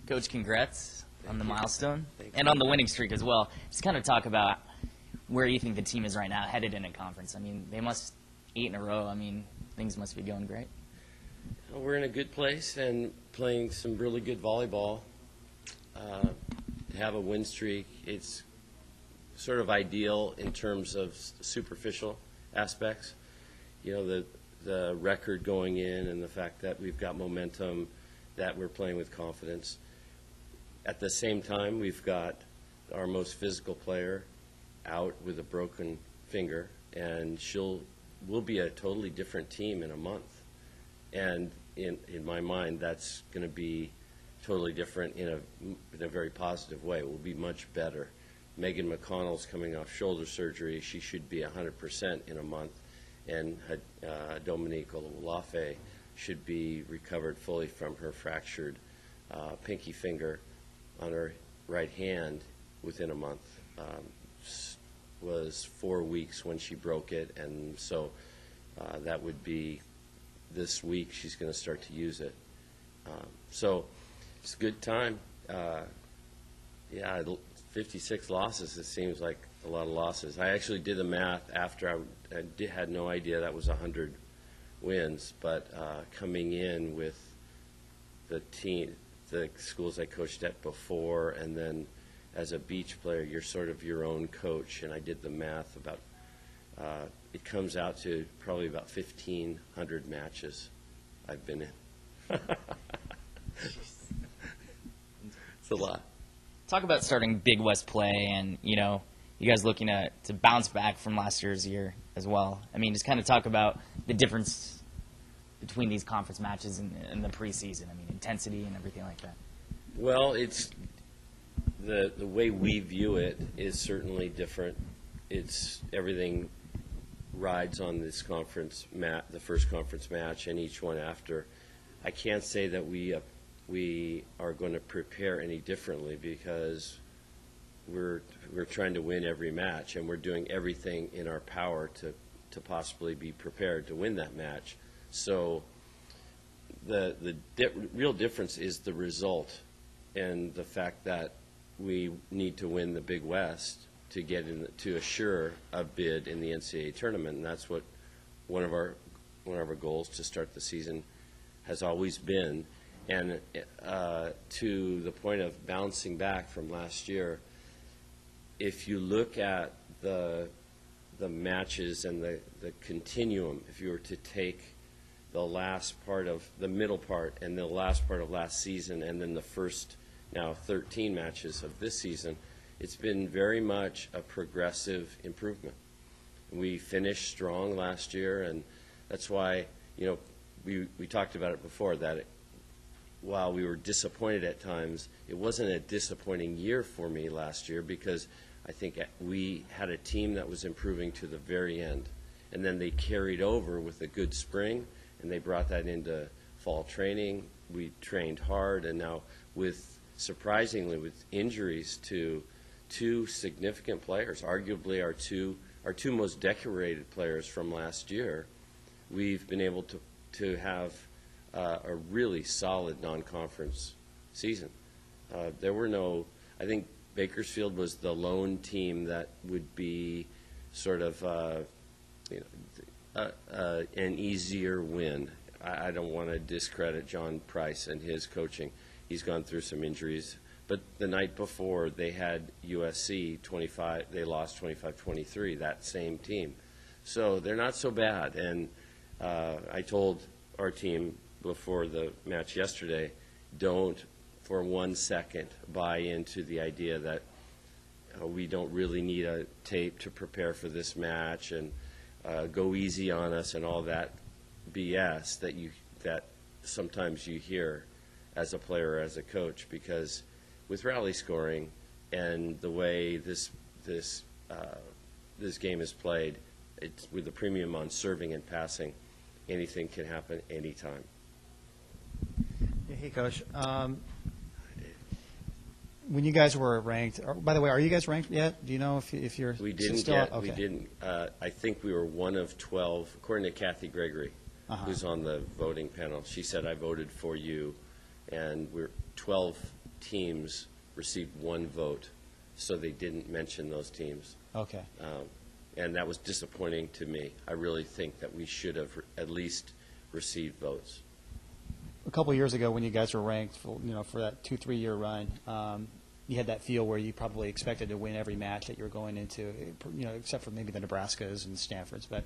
Coach, congrats on the milestone Thank and you. on the winning streak as well. Just kind of talk about where you think the team is right now, headed in a conference. I mean, they must 8 in a row. I mean, things must be going great. We're in a good place and playing some really good volleyball. To have a win streak, it's sort of ideal in terms of superficial aspects. You know, the record going in and the fact that we've got momentum, that we're playing with confidence. At the same time, we've got our most physical player out with a broken finger, and we'll be a totally different team in a month. And in my mind, that's going to be totally different in a very positive way. We'll be much better. Megan McConnell's coming off shoulder surgery. She should be 100% in a month. And Dominique Olafé should be recovered fully from her fractured pinky finger on her right hand within a month. Was 4 weeks when she broke it, and so that would be this week she's going to start to use it. So it's a good time. Yeah, 56 losses, it seems like a lot of losses. I actually did the math after I had no idea that was 100 wins, but coming in with the team, the schools I coached at before, and then as a beach player, you're sort of your own coach, and I did the math about, it comes out to probably about 1,500 matches I've been in. It's a lot. Talk about starting Big West play and, you know, you guys looking to bounce back from last year's year as well. I mean, just kind of talk about the difference between these conference matches and the preseason. I mean, intensity and everything like that. Well, it's the way we view it is certainly different. It's everything rides on this conference the first conference match, and each one after. I can't say that we are going to prepare any differently because we're trying to win every match, and we're doing everything in our power to possibly be prepared to win that match. So the real difference is the result and the fact that we need to win the Big West to get in to assure a bid in the NCAA tournament, and that's what one of our goals to start the season has always been. And to the point of bouncing back from last year, if you look at the matches and the continuum, if you were to take the last part of the middle part and the last part of last season and then the first now 13 matches of this season, it's been very much a progressive improvement. We finished strong last year, and that's why, you know, we talked about it before, that while we were disappointed at times, it wasn't a disappointing year for me last year because I think we had a team that was improving to the very end. And then they carried over with a good spring, and they brought that into fall training. We trained hard, and now surprisingly with injuries to two significant players, arguably our two most decorated players from last year, we've been able to have a really solid non-conference season. I think Bakersfield was the lone team that would be sort of an easier win. I don't want to discredit John Price and his coaching. He's gone through some injuries. But the night before, they had USC 25. They lost 25-23, that same team. So they're not so bad. And I told our team before the match yesterday, don't for 1 second buy into the idea that we don't really need a tape to prepare for this match and go easy on us and all that BS that sometimes you hear as a player or as a coach, because with rally scoring and the way this game is played, it's with the premium on serving and passing, anything can happen anytime. Hey, Coach. When you guys were ranked, by the way, are you guys ranked yet? Do you know if you're We didn't still yet. Okay. We didn't. I think we were one of 12, according to Kathy Gregory, who's on the voting panel. She said, I voted for you, and we're 12 teams received one vote, so they didn't mention those teams. Okay. And that was disappointing to me. I really think that we should have at least received votes. A couple of years ago, when you guys were ranked, for that 2-3 year run, you had that feel where you probably expected to win every match that you were going into, except for maybe the Nebraskas and Stanfords. But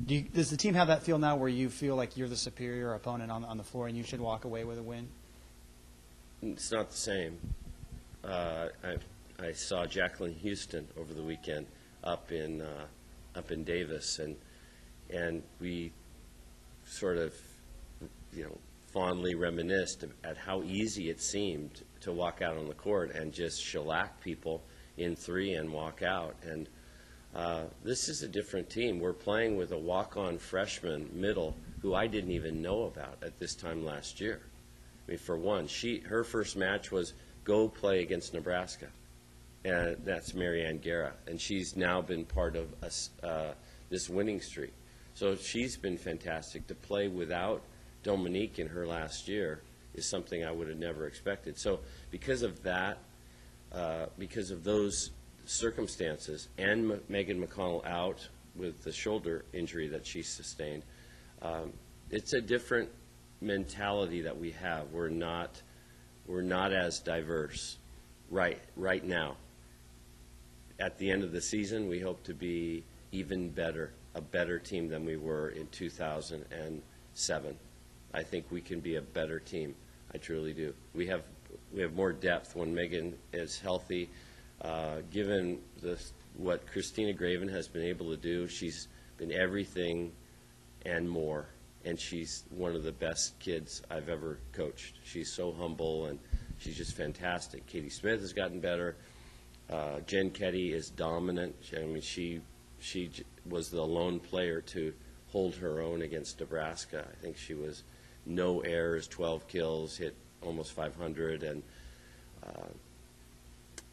does the team have that feel now, where you feel like you're the superior opponent on the floor and you should walk away with a win? It's not the same. I saw Jacqueline Houston over the weekend up in Davis, and we sort of fondly reminisced at how easy it seemed to walk out on the court and just shellac people in three and walk out. And this is a different team. We're playing with a walk-on freshman middle who I didn't even know about at this time last year. I mean, for one, her first match was go play against Nebraska, and that's Marianne Guerra, and she's now been part of this winning streak. So she's been fantastic. To play without Dominique in her last year is something I would have never expected. So because of that, because of those circumstances, and Megan McConnell out with the shoulder injury that she sustained, it's a different mentality that we have. We're not as diverse right now. At the end of the season, we hope to be even better, a better team than we were in 2007. I think we can be a better team. I truly do. We have more depth when Megan is healthy. Given what Christina Graven has been able to do, she's been everything and more. And she's one of the best kids I've ever coached. She's so humble, and she's just fantastic. Katie Smith has gotten better. Jen Ketty is dominant. I mean, she was the lone player to hold her own against Nebraska. I think she was no errors, 12 kills, hit almost 500, and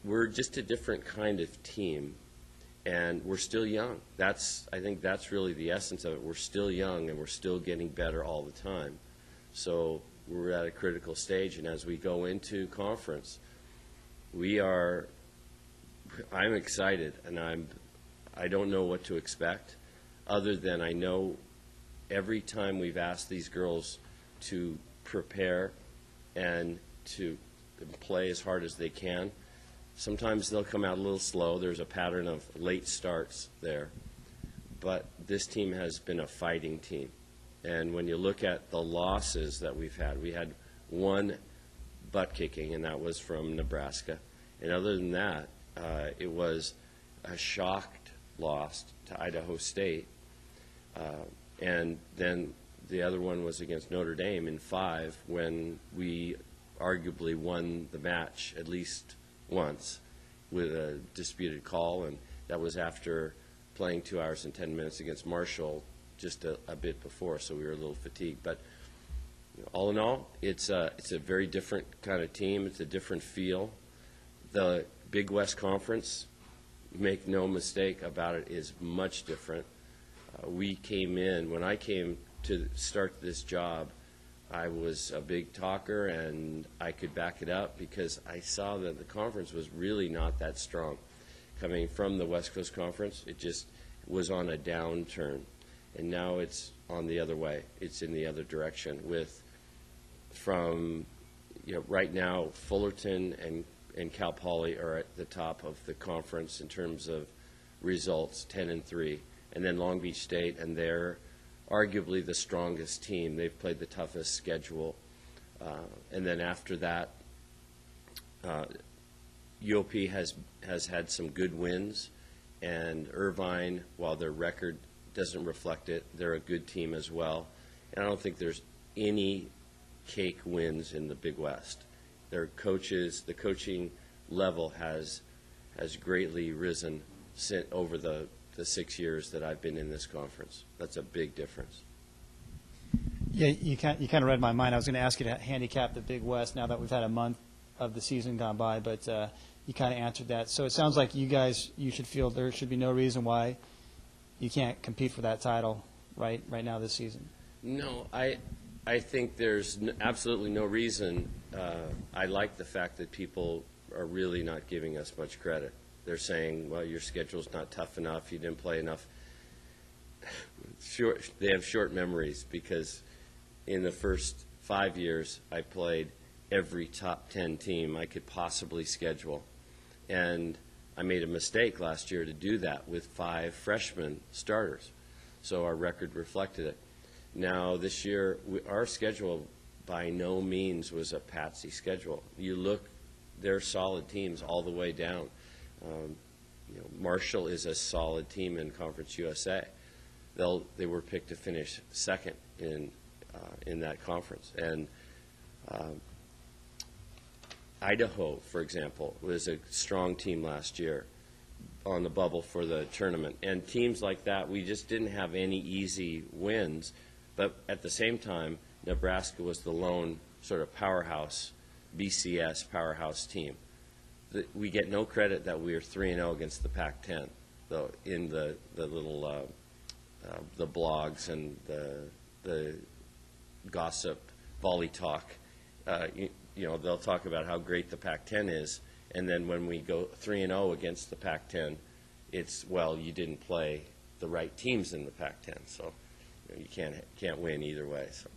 we're just a different kind of team, and we're still young. I think that's really the essence of it. We're still young, and we're still getting better all the time. So we're at a critical stage, and as we go into conference, I'm excited, and I don't know what to expect, other than I know every time we've asked these girls to prepare and to play as hard as they can, sometimes they'll come out a little slow. There's a pattern of late starts there. But this team has been a fighting team. And when you look at the losses that we had one butt kicking, and that was from Nebraska. And other than that, it was a shocked loss to Idaho State. And then the other one was against Notre Dame in 5, when we arguably won the match at least once with a disputed call, and that was after playing 2 hours and 10 minutes against Marshall just a bit before, so we were a little fatigued. But all in all, it's a very different kind of team. It's a different feel. The Big West Conference, make no mistake about it, is much different. We came in, when I came to start this job, I was a big talker, and I could back it up because I saw that the conference was really not that strong. Coming from the West Coast Conference, it just was on a downturn, and now it's on the other way. It's in the other direction. Right now, Fullerton and Cal Poly are at the top of the conference in terms of results, 10-3, and then Long Beach State, and they're arguably the strongest team. They've played the toughest schedule. And then after that, UOP has had some good wins, and Irvine, while their record doesn't reflect it, they're a good team as well. And I don't think there's any cake wins in the Big West. Their coaches, the coaching level has greatly risen over the 6 years that I've been in this conference. That's a big difference. Yeah, you kind of read my mind. I was going to ask you to handicap the Big West now that we've had a month of the season gone by, but you kind of answered that. So it sounds like you should feel there should be no reason why you can't compete for that title right now this season. No, I think there's absolutely no reason. I like the fact that people are really not giving us much credit. They're saying, well, your schedule's not tough enough, you didn't play enough. Sure, they have short memories, because in the first 5 years, I played every top 10 team I could possibly schedule. And I made a mistake last year to do that with 5 freshman starters. So our record reflected it. Now, this year, our schedule by no means was a patsy schedule. You look, they're solid teams all the way down. Marshall is a solid team in Conference USA. They were picked to finish second in that conference. And Idaho, for example, was a strong team last year on the bubble for the tournament. And teams like that, we just didn't have any easy wins. But at the same time, Nebraska was the lone sort of powerhouse, BCS powerhouse team. We get no credit that we are 3-0 against the Pac-10, though, in the little the blogs and the gossip, volley talk. They'll talk about how great the Pac-10 is, and then when we go 3-0 against the Pac-10, it's, well, you didn't play the right teams in the Pac-10, so you can't win either way. So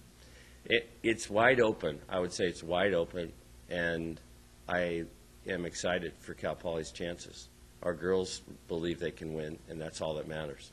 it's wide open. I would say it's wide open, and I am excited for Cal Poly's chances. Our girls believe they can win, and that's all that matters.